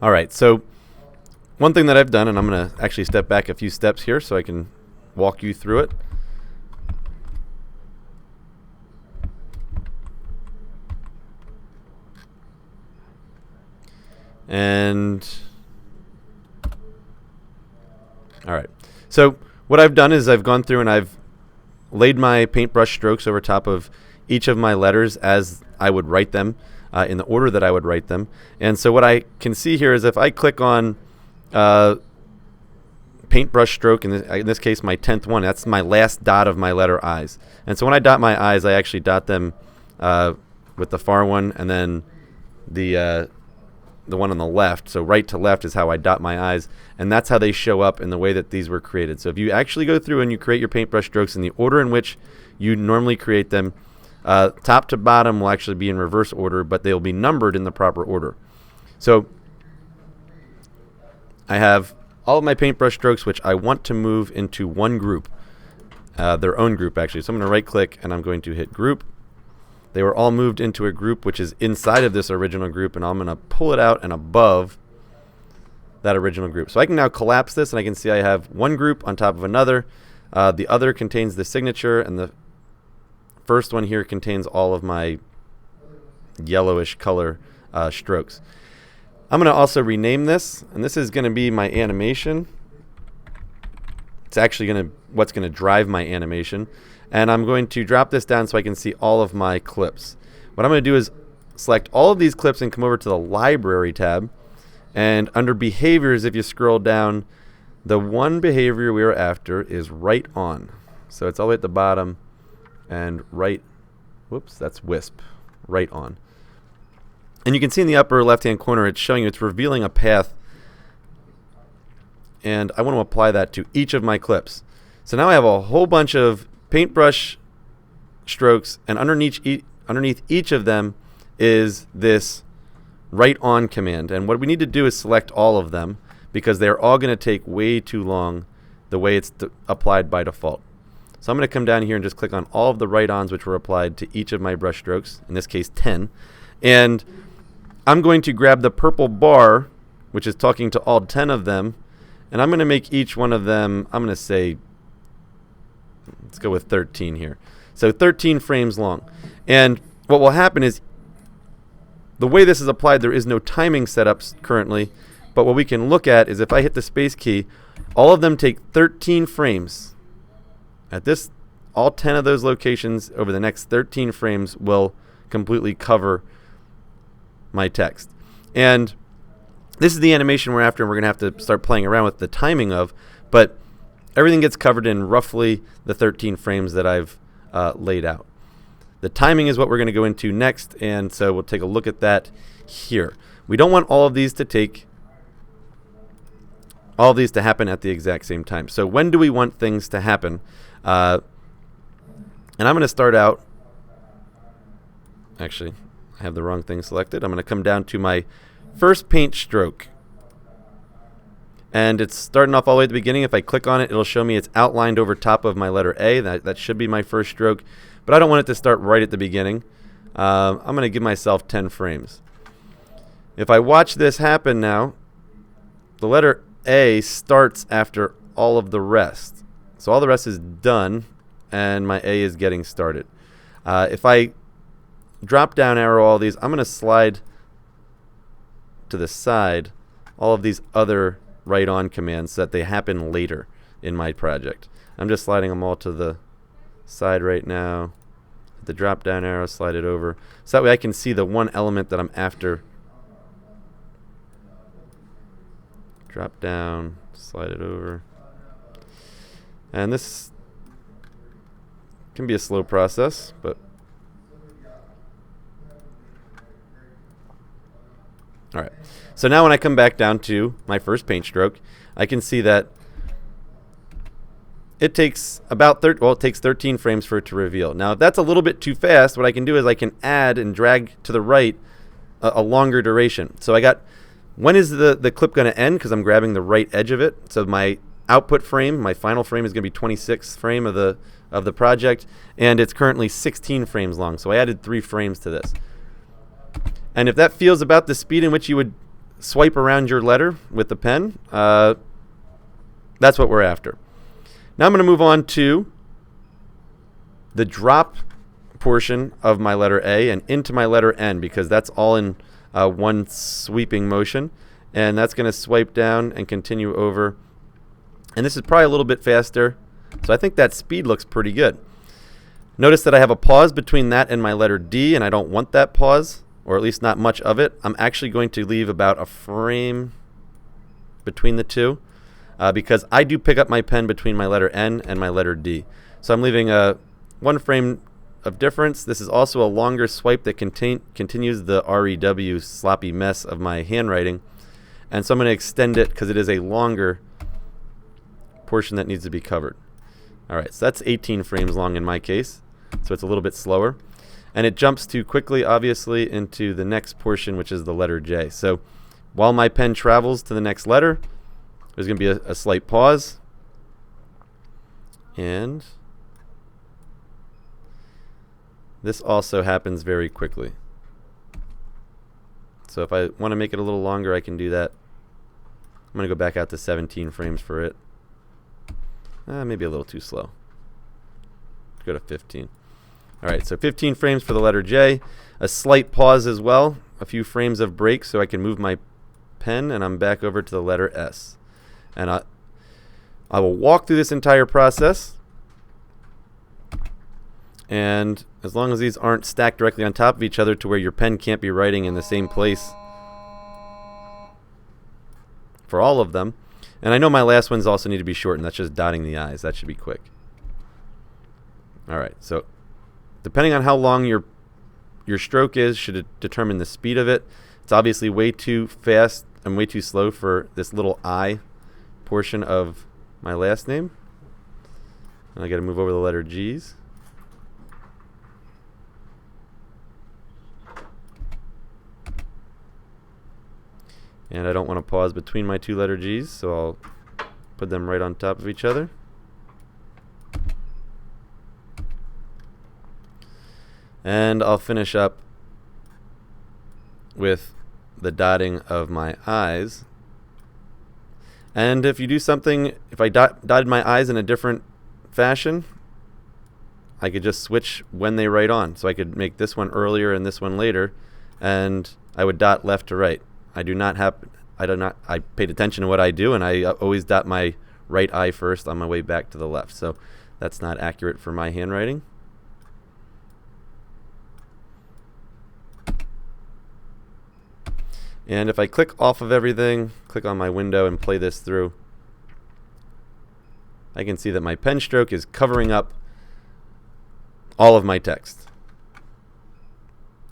All right, so one thing that I've done, and I'm going to actually step back a few steps here so I can walk you through it. And all right, so what I've done is I've gone through and I've laid my paintbrush strokes over top of each of my letters as I would write them, in the order that I would write them. And so what I can see here is if I click on paintbrush stroke, in this case my 10th one, that's my last dot of my letter I's. And so when I dot my I's, I actually dot them with the far one and then the one on the left. So right to left is how I dot my I's, and that's how they show up in the way that these were created. So if you actually go through and you create your paintbrush strokes in the order in which you normally create them, top to bottom will actually be in reverse order, but they'll be numbered in the proper order. So I have all of my paintbrush strokes which I want to move into one group, their own group actually. So I'm going to right click and I'm going to hit group. They were all moved into a group which is inside of this original group, and I'm going to pull it out and above that original group. So I can now collapse this, and I can see I have one group on top of another. The other contains the signature, and the first one here contains all of my yellowish color strokes. I'm going to also rename this, and this is going to be my animation. It's actually what's going to drive my animation. And I'm going to drop this down so I can see all of my clips. What I'm going to do is select all of these clips and come over to the Library tab. And under Behaviors, if you scroll down, the one behavior we are after is Write On. So it's all the way at the bottom. And that's Wisp. Write On. And you can see in the upper left-hand corner, it's showing you, it's revealing a path. And I want to apply that to each of my clips. So now I have a whole bunch of paintbrush strokes, and underneath each of them is this Write On command. And what we need to do is select all of them because they're all going to take way too long the way it's applied by default. So I'm going to come down here and just click on all of the write-ons which were applied to each of my brush strokes, in this case 10. And I'm going to grab the purple bar, which is talking to all 10 of them, and I'm going to make each one of them, I'm going to say, let's go with 13 here. So 13 frames long. And what will happen is, the way this is applied, there is no timing setups currently, but what we can look at is if I hit the space key, all of them take 13 frames. At this, all 10 of those locations over the next 13 frames will completely cover my text. And this is the animation we're after, and we're going to have to start playing around with the timing of, but everything gets covered in roughly the 13 frames that I've laid out. The timing is what we're going to go into next, and so we'll take a look at that here. We don't want all of these to happen at the exact same time. So when do we want things to happen? And I'm going to start out, actually, I have the wrong thing selected. I'm going to come down to my first paint stroke. And it's starting off all the way at the beginning. If I click on it, it'll show me it's outlined over top of my letter A. That should be my first stroke. But I don't want it to start right at the beginning. I'm going to give myself 10 frames. If I watch this happen now, the letter A starts after all of the rest. So all the rest is done, and my A is getting started. If I drop down arrow all these, I'm going to slide to the side all of these other Write On commands so that they happen later in my project. I'm just sliding them all to the side right now. The drop down arrow, slide it over. So that way I can see the one element that I'm after. Drop down, slide it over. And this can be a slow process, but all right. So now when I come back down to my first paint stroke, I can see that it takes it takes 13 frames for it to reveal. Now, if that's a little bit too fast, what I can do is I can add and drag to the right a longer duration. So when is the clip going to end? Because I'm grabbing the right edge of it. So my output frame, my final frame, is going to be 26th frame of the project, and it's currently 16 frames long. So I added 3 frames to this. And if that feels about the speed in which you would swipe around your letter with the pen, that's what we're after. Now I'm going to move on to the drop portion of my letter A and into my letter N, because that's all in one sweeping motion. And that's going to swipe down and continue over. And this is probably a little bit faster. So I think that speed looks pretty good. Notice that I have a pause between that and my letter D, and I don't want that pause, or at least not much of it. I'm actually going to leave about a frame between the two, because I do pick up my pen between my letter N and my letter D. So I'm leaving one frame of difference. This is also a longer swipe that continues the REW sloppy mess of my handwriting. And so I'm going to extend it because it is a longer portion that needs to be covered. All right, so that's 18 frames long in my case. So it's a little bit slower. And it jumps too quickly, obviously, into the next portion, which is the letter J. So while my pen travels to the next letter, there's going to be a slight pause. And this also happens very quickly. So if I want to make it a little longer, I can do that. I'm going to go back out to 17 frames for it. Maybe a little too slow. Go to 15. All right, so 15 frames for the letter J. A slight pause as well. A few frames of break so I can move my pen, and I'm back over to the letter S. And I will walk through this entire process. And as long as these aren't stacked directly on top of each other to where your pen can't be writing in the same place for all of them. And I know my last ones also need to be shortened. That's just dotting the I's. That should be quick. All right, so depending on how long your stroke is should determine the speed of it. It's obviously way too fast and way too slow for this little I portion of my last name. And I got to move over the letter G's. And I don't want to pause between my two letter G's, so I'll put them right on top of each other. And I'll finish up with the dotting of my I's. And if you do something, if I dotted my I's in a different fashion, I could just switch when they write on. So I could make this one earlier and this one later, and I would dot left to right. I paid attention to what I do, and I always dot my right I first on my way back to the left. So that's not accurate for my handwriting. And if I click off of everything, click on my window and play this through, I can see that my pen stroke is covering up all of my text.